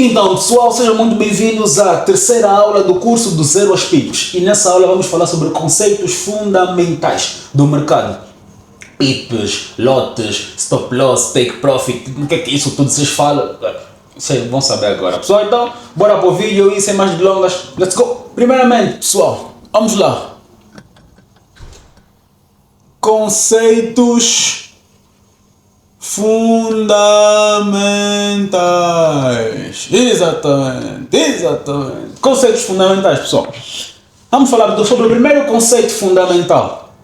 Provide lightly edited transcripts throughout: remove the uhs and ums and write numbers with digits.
Então, pessoal, sejam muito bem-vindos à terceira aula do curso do Zero aos Pips. E nessa aula vamos falar sobre conceitos fundamentais do mercado. Pips, lotes, stop loss, take profit, o que é isso tudo vocês falam? Vocês vão saber agora. Pessoal, então, bora para o vídeo e sem mais delongas, let's go! Primeiramente, pessoal, vamos lá. Conceitos fundamentais. Exatamente. Conceitos fundamentais, pessoal. Vamos falar sobre o primeiro conceito fundamental.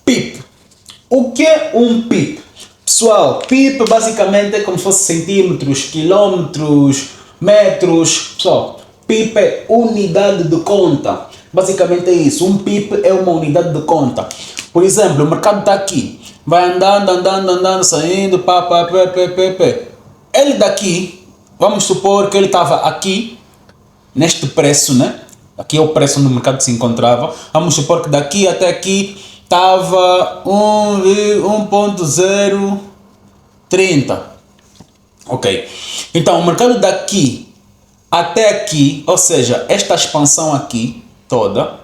PIP. O que é um PIP? Pessoal, PIP basicamente é como se fosse centímetros, quilômetros, metros. Pessoal, PIP é unidade de conta. Basicamente é isso. Um PIP é uma unidade de conta. Por exemplo, o mercado está aqui. Vai andando, saindo, pá. Ele daqui, vamos supor que ele estava aqui, neste preço, né? Aqui é o preço onde o mercado se encontrava. Vamos supor que daqui até aqui estava 1.030. Ok. Então, o mercado daqui até aqui, ou seja, esta expansão aqui toda,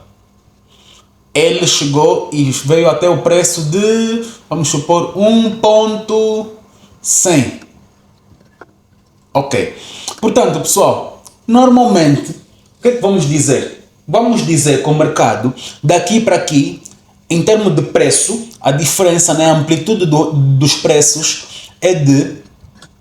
ele chegou e veio até o preço de, vamos supor, 1.100. Ok. Portanto, pessoal, normalmente, o que é que vamos dizer? Vamos dizer que o mercado, daqui para aqui, em termos de preço, a diferença, né, a amplitude dos preços é de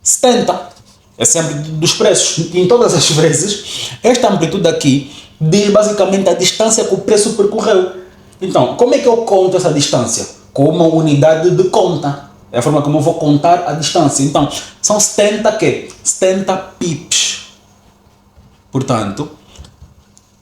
70. É sempre dos preços. E em todas as vezes, esta amplitude aqui diz basicamente a distância que o preço percorreu. Então, como é que eu conto essa distância? Com uma unidade de conta. É a forma como eu vou contar a distância. Então, são 70 pips. Portanto,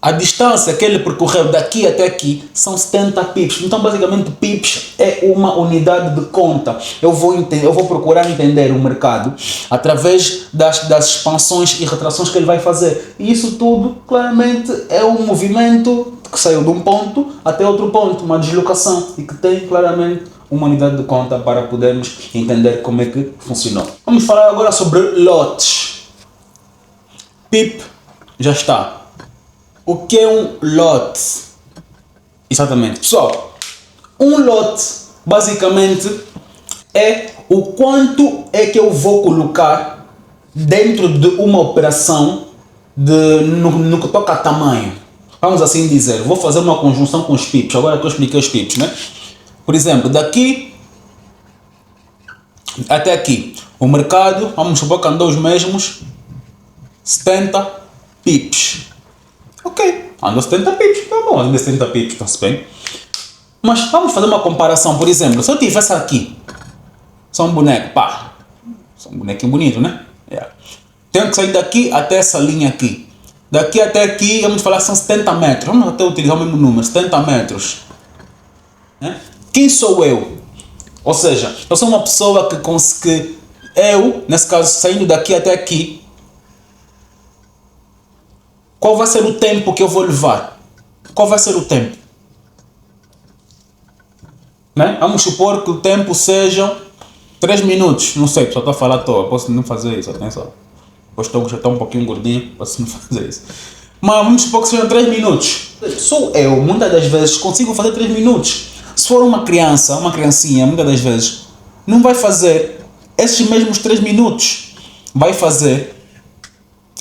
a distância que ele percorreu daqui até aqui são 70 pips. Então, basicamente, pips é uma unidade de conta. Eu vou procurar entender o mercado através das expansões e retrações que ele vai fazer. E isso tudo, claramente, é um movimento que saiu de um ponto até outro ponto, uma deslocação, e que tem claramente uma unidade de conta para podermos entender como é que funcionou. Vamos falar agora sobre lotes. PIP já está. O que é um lote? Exatamente. Pessoal, um lote basicamente é o quanto é que eu vou colocar dentro de uma operação no que toca a tamanho. Vamos assim dizer, vou fazer uma conjunção com os pips, agora que eu expliquei os pips, né? Por exemplo, daqui até aqui, o mercado, vamos supor que andou os mesmos 70 pips. Ok, andou 70 pips, tá bom, andou 70 pips, está-se bem. Mas vamos fazer uma comparação, por exemplo, se eu tivesse aqui, só um boneco, pá, só um bonequinho bonito, né? Yeah. Tenho que sair daqui até essa linha aqui. Daqui até aqui, vamos falar, são 70 metros. Vamos até utilizar o mesmo número, 70 metros. Né? Quem sou eu? Ou seja, eu sou uma pessoa que eu, nesse caso, saindo daqui até aqui, qual vai ser o tempo que eu vou levar? Qual vai ser o tempo? Né? Vamos supor que o tempo sejam 3 minutos. Não sei, só estou a falar à toa, posso não fazer isso, atenção. Depois já está um pouquinho gordinho, posso não fazer isso. Mas vamos supor que sejam 3 minutos. Sou eu, muitas das vezes, consigo fazer 3 minutos. Se for uma criancinha, muitas das vezes, não vai fazer esses mesmos 3 minutos. Vai fazer,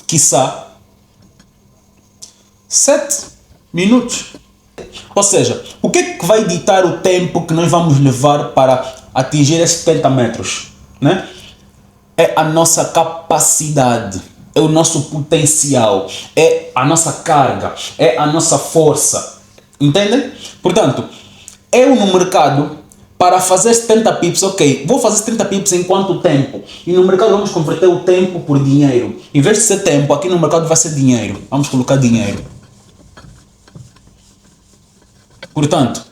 quiçá, 7 minutos. Ou seja, o que é que vai ditar o tempo que nós vamos levar para atingir esses 70 metros? Né? É a nossa capacidade, é o nosso potencial, é a nossa carga, é a nossa força. Entendem? Portanto, eu no mercado, para fazer 70 pips, ok, vou fazer 70 pips em quanto tempo? E no mercado vamos converter o tempo por dinheiro. Em vez de ser tempo, aqui no mercado vai ser dinheiro. Vamos colocar dinheiro. Portanto,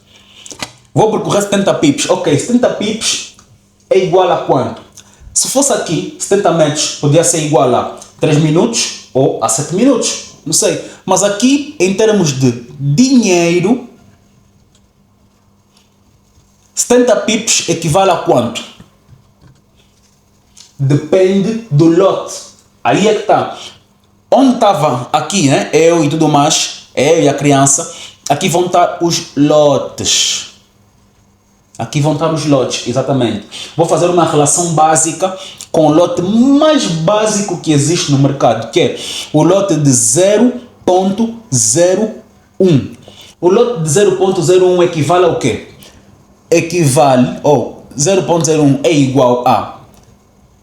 vou percorrer 70 pips. Ok, 70 pips é igual a quanto? Se fosse aqui, 70 metros podia ser igual a 3 minutos ou a 7 minutos. Não sei. Mas aqui, em termos de dinheiro, 70 pips equivale a quanto? depende do lote. Aí é que está. Onde estava aqui, né? Eu e tudo mais, eu e a criança, aqui vão estar os lotes. Aqui vão estar os lotes, exatamente. Vou fazer uma relação básica com o lote mais básico que existe no mercado, que é o lote de 0.01. O lote de 0.01 equivale ao quê? Equivale, ou 0.01 é igual a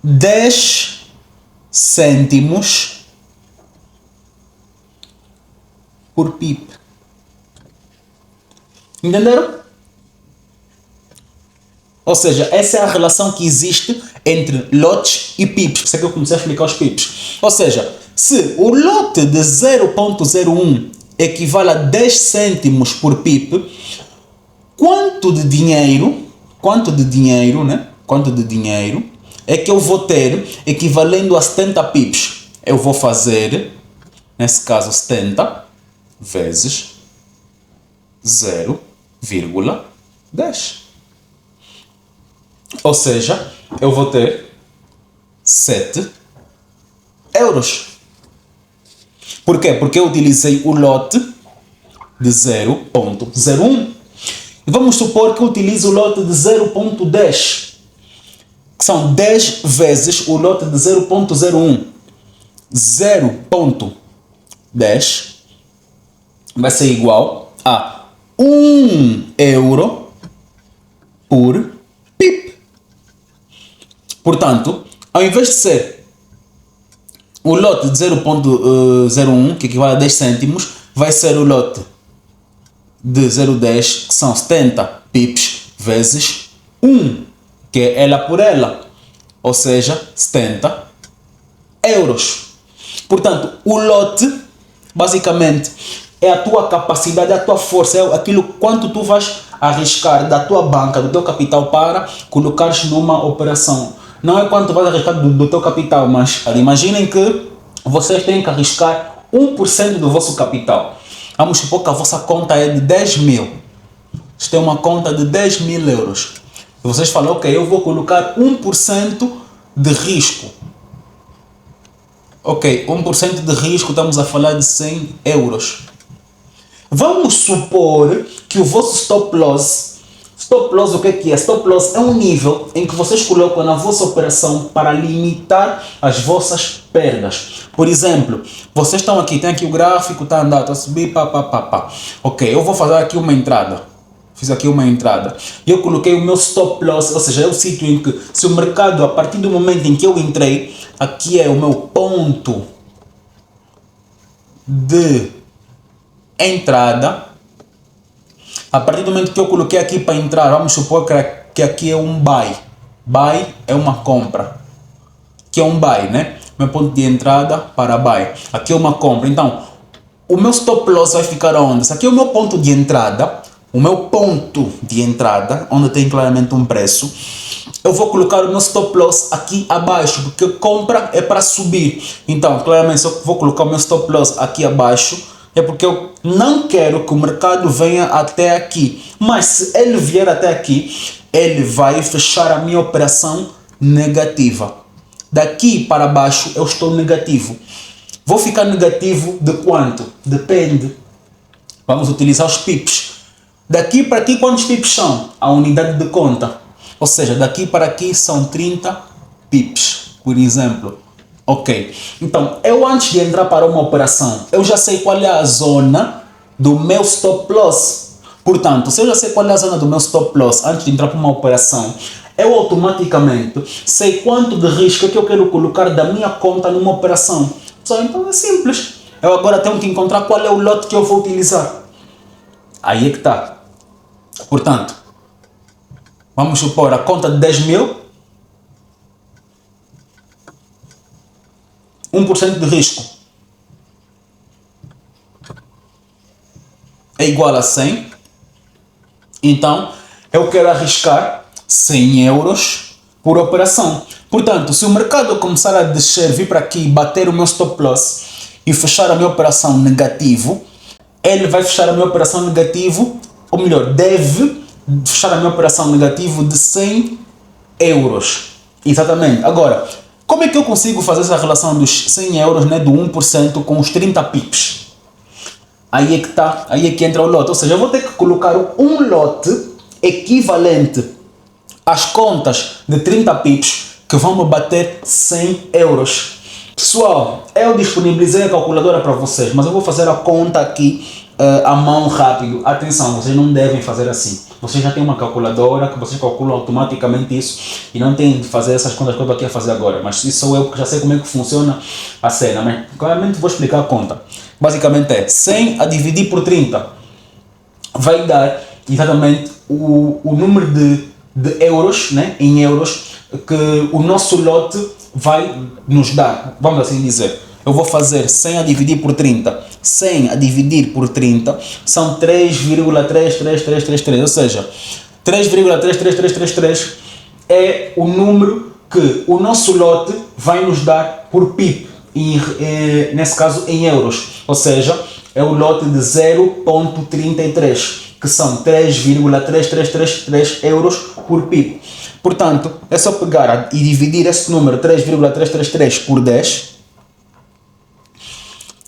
10 cêntimos por pip. Entenderam? Ou seja, essa é a relação que existe entre lotes e pips. Isso é que eu comecei a explicar os pips. Ou seja, se o lote de 0.01 equivale a 10 cêntimos por pip, quanto de dinheiro é que eu vou ter equivalendo a 70 pips? Eu vou fazer, nesse caso, 70 vezes 0,10. Ou seja, eu vou ter 7 euros. Por quê? Porque eu utilizei o lote de 0.01. Vamos supor que eu utilizo o lote de 0.10, que são 10 vezes o lote de 0.01. 0.10 vai ser igual a 1 euro por pip. Portanto, ao invés de ser o lote de 0.01, que equivale a 10 cêntimos, vai ser o lote de 0,10, que são 70 pips, vezes 1, que é ela por ela, ou seja, 70 euros. Portanto, o lote, basicamente, é a tua capacidade, a tua força, é aquilo quanto tu vais arriscar da tua banca, do teu capital para colocares numa operação. Não é quanto vais arriscar do teu capital, mas imaginem que vocês têm que arriscar 1% do vosso capital. Vamos supor que a vossa conta é de 10 mil. Vocês têm uma conta de 10 mil euros. E vocês falam, ok, eu vou colocar 1% de risco. Ok, 1% de risco, estamos a falar de 100 euros. Vamos supor que o vosso stop loss, o que é? Stop loss é um nível em que vocês colocam na vossa operação para limitar as vossas perdas. Por exemplo, vocês estão aqui, tem aqui o gráfico, está andando, está a subir, pá. Ok, eu vou fazer aqui uma entrada. Fiz aqui uma entrada. E eu coloquei o meu stop loss, ou seja, é o sítio em que, se o mercado, a partir do momento em que eu entrei, aqui é o meu ponto de entrada. A partir do momento que eu coloquei aqui para entrar, vamos supor que aqui é um buy. Buy é uma compra. Aqui é um buy, né? Meu ponto de entrada para buy. Aqui é uma compra. Então, o meu stop loss vai ficar onde? Se aqui é o meu ponto de entrada, onde tem claramente um preço, eu vou colocar o meu stop loss aqui abaixo, porque compra é para subir. Então, claramente, se eu vou colocar o meu stop loss aqui abaixo, é porque eu não quero que o mercado venha até aqui. Mas se ele vier até aqui, ele vai fechar a minha operação negativa. Daqui para baixo eu estou negativo. Vou ficar negativo de quanto? Depende. Vamos utilizar os pips. Daqui para aqui, quantos pips são? A unidade de conta. Ou seja, daqui para aqui são 30 pips, por exemplo. Ok. Então, eu antes de entrar para uma operação, eu já sei qual é a zona do meu stop loss. Portanto, se eu já sei qual é a zona do meu stop loss antes de entrar para uma operação, eu automaticamente sei quanto de risco é que eu quero colocar da minha conta numa operação. Só então é simples. Eu agora tenho que encontrar qual é o lote que eu vou utilizar. Aí é que está. Portanto, vamos supor a conta de 10 mil, 1% de risco é igual a 100. Então, eu quero arriscar 100 euros por operação. Portanto, se o mercado começar a descer, vir para aqui, bater o meu stop loss e fechar a minha operação negativo, ele vai fechar a minha operação negativo, ou melhor, deve fechar a minha operação negativo de 100 euros. Exatamente. Agora, Como é que eu consigo fazer essa relação dos 100 euros, né, do 1% com os 30 pips? Aí é que tá, aí é que entra o lote. Ou seja, eu vou ter que colocar um lote equivalente às contas de 30 pips que vão me bater 100 euros. Pessoal, eu disponibilizei a calculadora para vocês, mas eu vou fazer a conta aqui à mão rápido. Atenção, vocês não devem fazer assim. Vocês já têm uma calculadora que vocês calculam automaticamente isso e não têm de fazer essas contas que eu estou aqui a fazer agora. Mas isso sou eu que já sei como é que funciona a cena. Mas claramente vou explicar a conta. Basicamente é 100 a dividir por 30. Vai dar exatamente o número de euros, né, em euros, que o nosso lote vai nos dar. Vamos assim dizer. Eu vou fazer 100 a dividir por 30. 100 a dividir por 30 são 3,33333. Ou seja, 3,33333 é o número que o nosso lote vai nos dar por PIB. Nesse caso em euros. Ou seja, é o lote de 0,33, que são 3,3333 euros por PIB. Portanto, é só pegar e dividir esse número 3,333 por 10,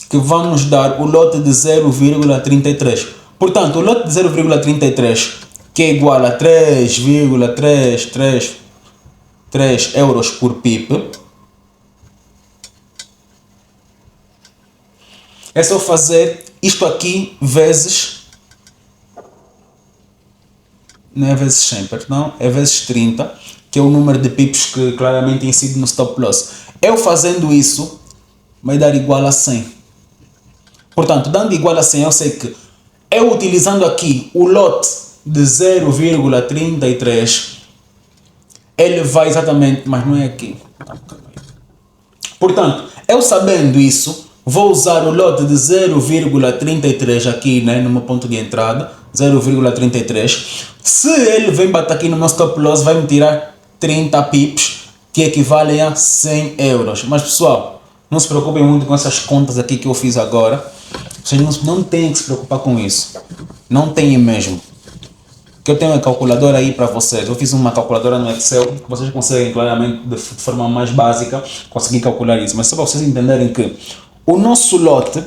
que vai nos dar o lote de 0,33. Portanto, o lote de 0,33, que é igual a 3,333 euros por PIB, é só fazer isto aqui vezes, não é vezes 100, perdão, é vezes 30, que é o número de pips que claramente incide no stop loss. Eu fazendo isso, vai dar igual a 100. Portanto, dando igual a 100, eu sei que eu utilizando aqui o lote de 0,33, ele vai exatamente, mas não é aqui. Portanto, eu sabendo isso, vou usar o lote de 0,33 aqui, né, no meu ponto de entrada, 0,33. Se ele vem bater aqui no meu stop loss, vai me tirar 30 pips, que equivalem a 100 euros. Mas pessoal, não se preocupem muito com essas contas aqui que eu fiz agora. Vocês não têm que se preocupar com isso. Não têm mesmo. Que eu tenho uma calculadora aí para vocês. Eu fiz uma calculadora no Excel que vocês conseguem claramente, de forma mais básica, conseguir calcular isso. Mas só para vocês entenderem que o nosso lote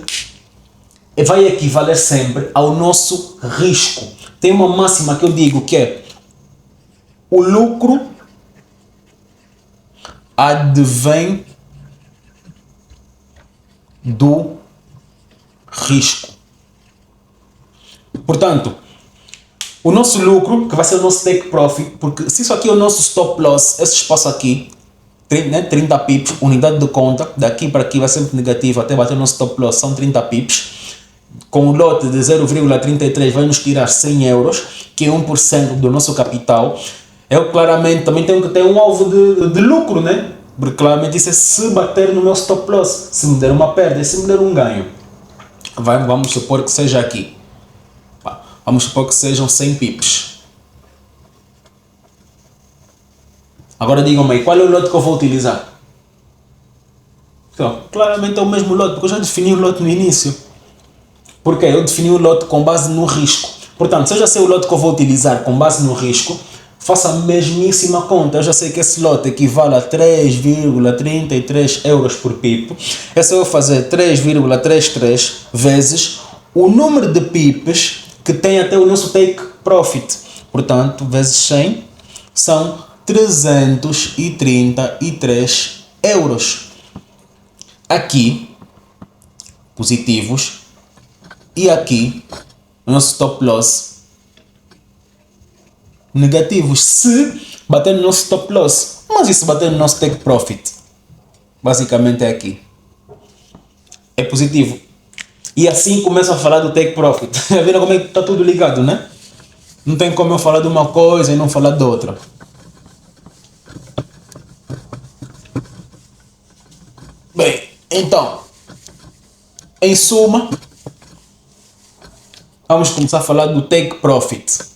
vai equivaler sempre ao nosso risco. Tem uma máxima que eu digo que é: o lucro advém do risco. Portanto, o nosso lucro, que vai ser o nosso take profit, porque se isso aqui é o nosso stop loss, esse espaço aqui, 30 pips, unidade de conta, daqui para aqui vai sempre negativo até bater no stop loss, são 30 pips. Com o lote de 0,33 vai nos tirar 100 euros, que é 1% do nosso capital. Eu claramente também tenho que ter um alvo de lucro, né? Porque claramente isso é se bater no meu stop loss, se me der uma perda e se me der um ganho. Vamos supor que seja aqui. Vamos supor que sejam 100 pips. Agora digam-me aí, qual é o lote que eu vou utilizar? Então, claramente é o mesmo lote, porque eu já defini o lote no início. Porque eu defini o lote com base no risco. Portanto, se eu já sei o lote que eu vou utilizar com base no risco, faço a mesmíssima conta. Eu já sei que esse lote equivale a 3,33 euros por PIP. É só eu fazer 3,33 vezes o número de pips que tem até o nosso take profit. Portanto, vezes 100 são 333 euros. Aqui, positivos. E aqui, o nosso stop loss, negativos, se bater no nosso stop loss. Mas e se bater no nosso take profit? Basicamente é aqui. É positivo. E assim começo a falar do take profit. Viram como é que está tudo ligado, né? Não tem como eu falar de uma coisa e não falar de outra. Bem, então, em suma, vamos começar a falar do take profit.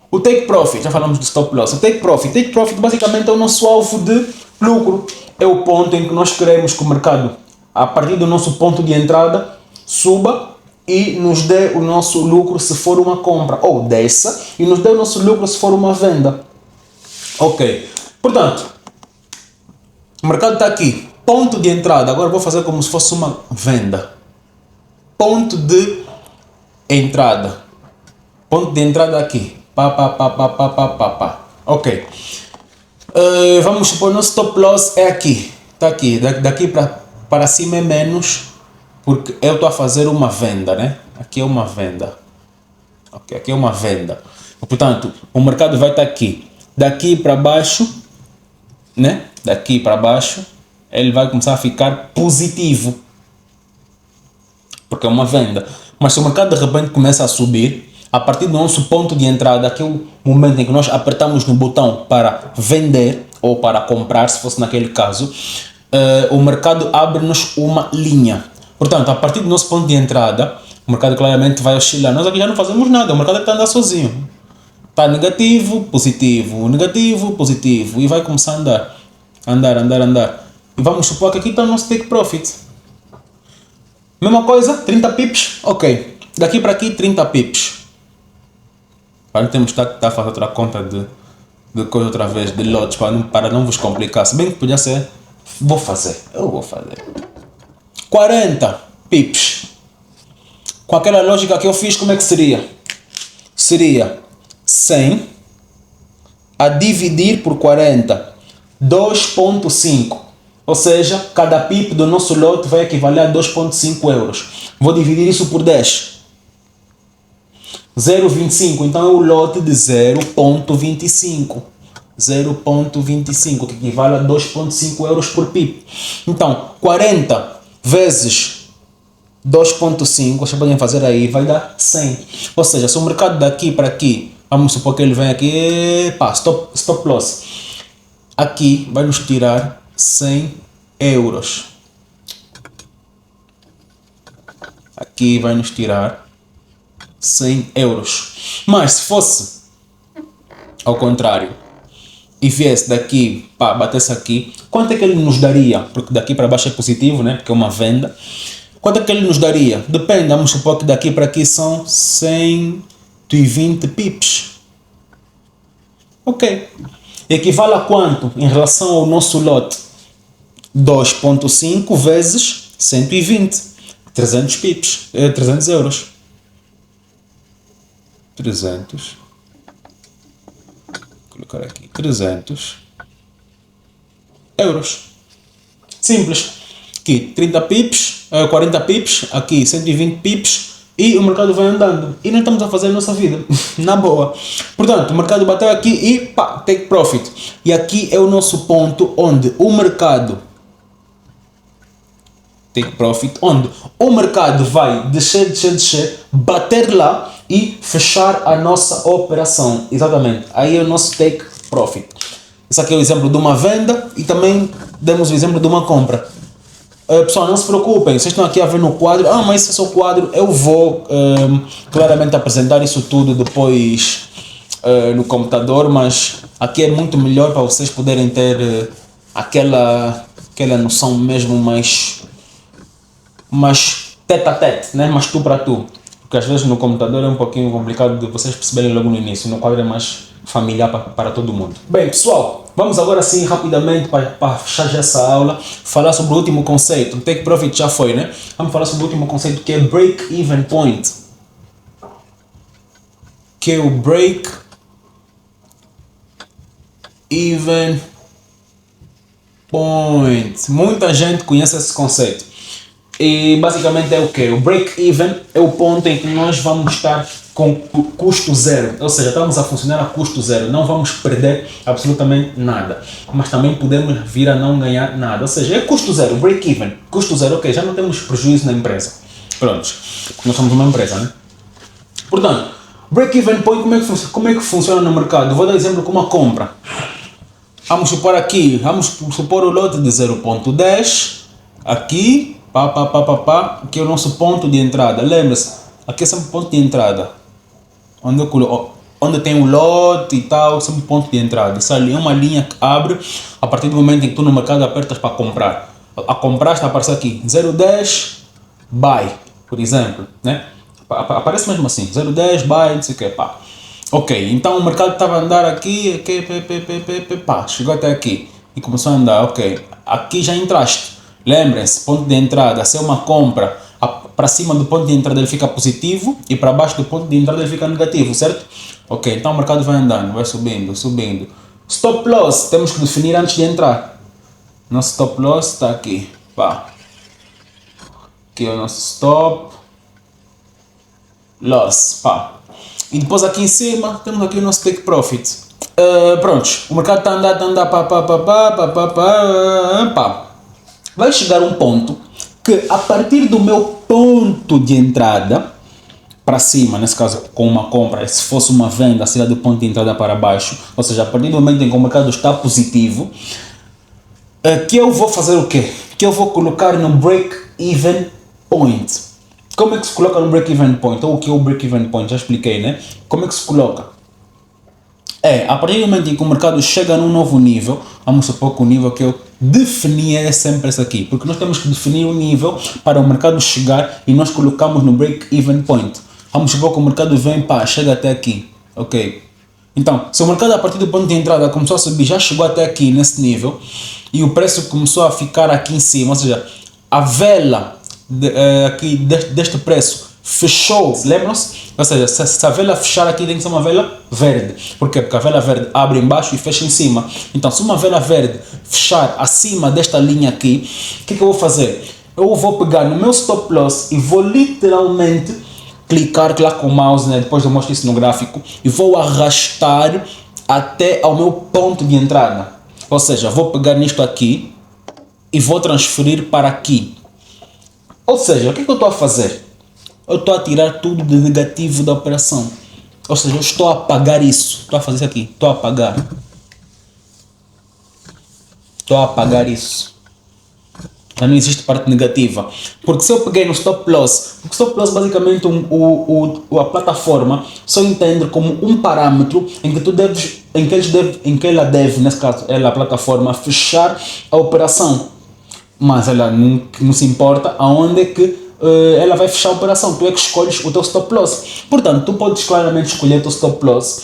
O take profit, já falamos do stop loss. O take profit basicamente é o nosso alvo de lucro. É o ponto em que nós queremos que o mercado, a partir do nosso ponto de entrada, suba e nos dê o nosso lucro se for uma compra, ou desça e nos dê o nosso lucro se for uma venda. Ok, portanto, o mercado está aqui, ponto de entrada. Agora vou fazer como se fosse uma venda. Ponto de entrada. Ponto de entrada aqui. Pá. Ok. Vamos supor, nosso stop loss é aqui. Está aqui. Daqui para cima é menos, porque eu estou a fazer uma venda, né? Aqui é uma venda. Ok, aqui é uma venda. Portanto, o mercado vai estar aqui. Daqui para baixo, né? Daqui para baixo, ele vai começar a ficar positivo, porque é uma venda. Mas se o mercado de repente começa a subir, a partir do nosso ponto de entrada, que é o momento em que nós apertamos no botão para vender ou para comprar, se fosse naquele caso, o mercado abre-nos uma linha. Portanto, a partir do nosso ponto de entrada, o mercado claramente vai oscilar. Nós aqui já não fazemos nada, o mercado está a andar sozinho. Está negativo, positivo, e vai começar a andar. E vamos supor que aqui está o nosso take profit. Mesma coisa, 30 pips, ok. Daqui para aqui, 30 pips. Para não termos que estar a fazer outra conta de coisa outra vez, de lotes, para não vos complicar. Se bem que podia ser, eu vou fazer. 40 pips. Com aquela lógica que eu fiz, como é que seria? Seria 100 a dividir por 40, 2,5. Ou seja, cada pip do nosso lote vai equivaler a 2,5 euros. Vou dividir isso por 10. 0,25, então é o lote de 0,25. 0,25, que equivale a 2,5 euros por pip. Então, 40 vezes 2,5, vocês podem fazer aí, vai dar 100. Ou seja, se o mercado daqui para aqui, vamos supor que ele vem aqui, stop loss. Aqui vai nos tirar 100 euros. Aqui vai nos tirar 100 euros. Mas se fosse ao contrário e viesse daqui, batesse aqui, quanto é que ele nos daria? Porque daqui para baixo é positivo, né? Porque é uma venda. Quanto é que ele nos daria? Depende, vamos supor que daqui para aqui são 120 pips. Ok. Equivale a quanto em relação ao nosso lote? 2,5 vezes 120. 300 pips. 300 euros. 300. Vou colocar aqui. 300 euros. Simples. Aqui 30 pips, 40 pips. Aqui 120 pips. E o mercado vai andando. E nós estamos a fazer a nossa vida. Na boa. Portanto, o mercado bateu aqui e take profit. E aqui é o nosso ponto onde o mercado take profit, onde o mercado vai descer, bater lá e fechar a nossa operação. Exatamente. Aí é o nosso take profit. Esse aqui é o exemplo de uma venda e também demos o exemplo de uma compra. Pessoal, não se preocupem, vocês estão aqui a ver no quadro, mas esse é o quadro, eu vou claramente apresentar isso tudo depois no computador, mas aqui é muito melhor para vocês poderem ter aquela noção mesmo mais tete a tete, né? Mais tu para tu, porque às vezes no computador é um pouquinho complicado de vocês perceberem logo no início, no quadro é mais familiar para todo mundo. Bem, pessoal, vamos agora sim rapidamente para fechar já essa aula, falar sobre o último conceito. Take profit já foi, né? Vamos falar sobre o último conceito que é break-even point. Que é o break-even point. Muita gente conhece esse conceito. E basicamente é o que? O break-even é o ponto em que nós vamos estar com custo zero, ou seja, estamos a funcionar a custo zero, não vamos perder absolutamente nada, mas também podemos vir a não ganhar nada, ou seja, é custo zero, break-even, custo zero, ok, já não temos prejuízo na empresa, pronto, porque nós somos uma empresa, né? Portanto, break-even point, como é que funciona no mercado? Vou dar exemplo com uma compra, vamos supor aqui, o lote de 0,10, aqui, aqui é o nosso ponto de entrada, lembre-se, aqui é sempre ponto de entrada, onde tem um lote e tal, sempre ponto de entrada. Essa é uma linha que abre a partir do momento em que tu no mercado apertas para comprar. A comprar está a aparecer aqui, 0,10, buy. por exemplo, né? Aparece mesmo assim, 0,10, buy, não sei o que, pá. Ok, então o mercado estava a andar aqui, pá, chegou até aqui e começou a andar, ok. Aqui já entraste. Lembrem-se, ponto de entrada, se é uma compra, para cima do ponto de entrada ele fica positivo e para baixo do ponto de entrada ele fica negativo, certo? Ok, então o mercado vai andando, vai subindo, subindo. Stop loss, temos que definir antes de entrar. Nosso stop loss está aqui, pá. Aqui é o nosso stop loss, pá. E depois aqui em cima temos aqui o nosso take profit. Prontos, o mercado está a andar, pá. Vai chegar um ponto que a partir do meu ponto de entrada para cima, nesse caso com uma compra, se fosse uma venda, seria do ponto de entrada para baixo, ou seja, a partir do momento em que o mercado está positivo, que eu vou fazer o quê? Que eu vou colocar no break-even point. Como é que se coloca no break-even point? Ou o que é o break-even point? Já expliquei, né? Como é que se coloca? A partir do momento em que o mercado chega num novo nível, vamos supor que o nível que eu defini é sempre esse aqui, porque nós temos que definir um nível para o mercado chegar e nós colocamos no break-even point. Vamos supor que o mercado vem, pá, chega até aqui, ok? Então, se o mercado a partir do ponto de entrada começou a subir, já chegou até aqui nesse nível e o preço começou a ficar aqui em cima, ou seja, a vela aqui deste preço fechou, lembram-se? Ou seja, se a vela fechar aqui tem que ser uma vela verde. Por quê? Porque a vela verde abre embaixo e fecha em cima. Então, se uma vela verde fechar acima desta linha aqui, o que eu vou fazer? Eu vou pegar no meu stop loss e vou literalmente clicar lá com o mouse, né? Depois eu mostro isso no gráfico, e vou arrastar até ao meu ponto de entrada. Ou seja, vou pegar nisto aqui e vou transferir para aqui. Ou seja, o que eu estou a fazer? Eu estou a tirar tudo de negativo da operação. Ou seja, eu estou a apagar isso. Estou a fazer isso aqui. Estou a apagar. Estou a apagar isso. Já não existe parte negativa. Porque se eu peguei no stop loss, o stop loss basicamente a plataforma só entende como um parâmetro em que tu deves, em que ela deve, nesse caso, ela, a plataforma, fechar a operação. Mas ela não se importa aonde é que ela vai fechar a operação. Tu é que escolhes o teu stop loss. Portanto, tu podes claramente escolher o teu stop loss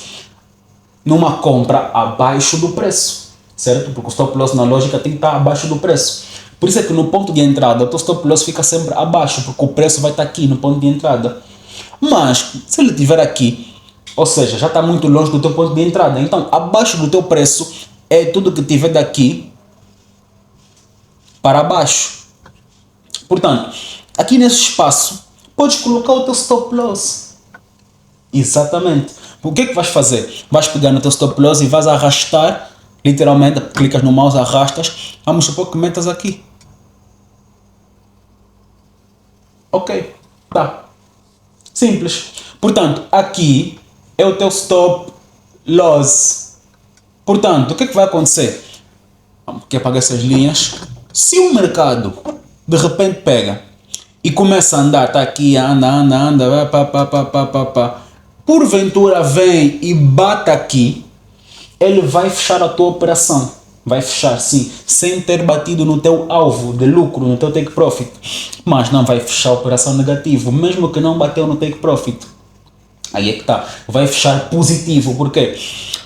numa compra abaixo do preço, certo? Porque o stop loss na lógica tem que estar abaixo do preço. Por isso é que no ponto de entrada o teu stop loss fica sempre abaixo, porque o preço vai estar aqui no ponto de entrada. Mas se ele estiver aqui, ou seja, já está muito longe do teu ponto de entrada, então abaixo do teu preço é tudo que tiver daqui para baixo. Portanto, aqui nesse espaço, podes colocar o teu stop loss. Exatamente. O que é que vais fazer? Vais pegar no teu stop loss e vais arrastar, literalmente, clicas no mouse, arrastas, vamos supor que metas aqui. Ok, tá. Simples. Portanto, aqui é o teu stop loss. Portanto, o que é que vai acontecer? Vamos aqui apagar essas linhas. Se o mercado de repente pega e começa a andar, tá aqui, anda, pá. Porventura vem e bate aqui, ele vai fechar a tua operação. Vai fechar, sim, sem ter batido no teu alvo de lucro, no teu take profit. Mas não vai fechar a operação negativo, mesmo que não bateu no take profit. Aí é que tá. Vai fechar positivo. Por quê?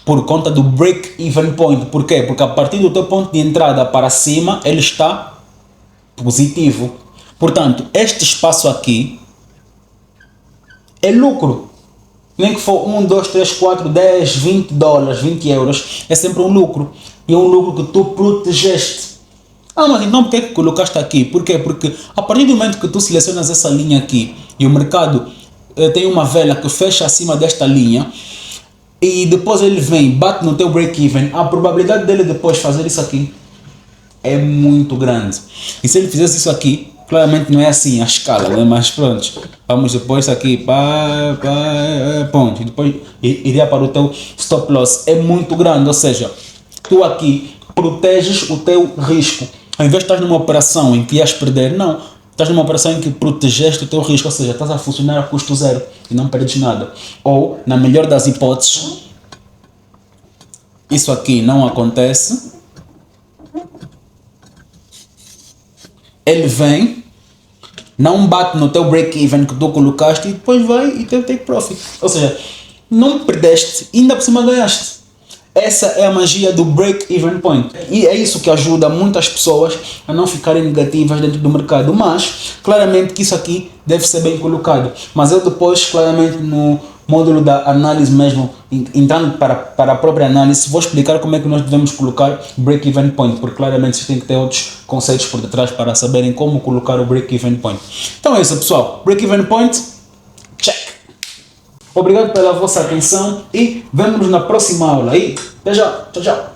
Por conta do break-even point. Por quê? Porque a partir do teu ponto de entrada para cima, ele está positivo. Portanto, este espaço aqui é lucro. Nem que for 1, 2, 3, 4, 10, 20 dólares, 20 euros, é sempre um lucro. E é um lucro que tu protegeste. Mas então por que colocaste aqui? Por quê? Porque a partir do momento que tu selecionas essa linha aqui e o mercado tem uma vela que fecha acima desta linha e depois ele vem, bate no teu break-even, a probabilidade dele depois fazer isso aqui é muito grande. E se ele fizesse isso aqui, claramente não é assim a escala, né? Mas pronto, vamos depois aqui, ponto, e depois iria para o teu stop loss, é muito grande, ou seja, tu aqui proteges o teu risco. Ao invés de estar numa operação em que ias perder, não, estás numa operação em que protegeste o teu risco, ou seja, estás a funcionar a custo zero e não perdes nada. Ou, na melhor das hipóteses, isso aqui não acontece, ele vem, não bate no teu break-even que tu colocaste e depois vai e teu take profit. Ou seja, não perdeste, ainda por cima ganhaste. Essa é a magia do break-even point. E é isso que ajuda muitas pessoas a não ficarem negativas dentro do mercado. Mas, claramente que isso aqui deve ser bem colocado. Mas eu depois, claramente, no módulo da análise mesmo, entrando para a própria análise, vou explicar como é que nós devemos colocar break-even point. Porque, claramente, vocês têm que ter outros conceitos por detrás para saberem como colocar o break-even point. Então é isso, pessoal. Break-even point, check. Obrigado pela vossa atenção e vemo-nos na próxima aula. Até já. Tchau, tchau.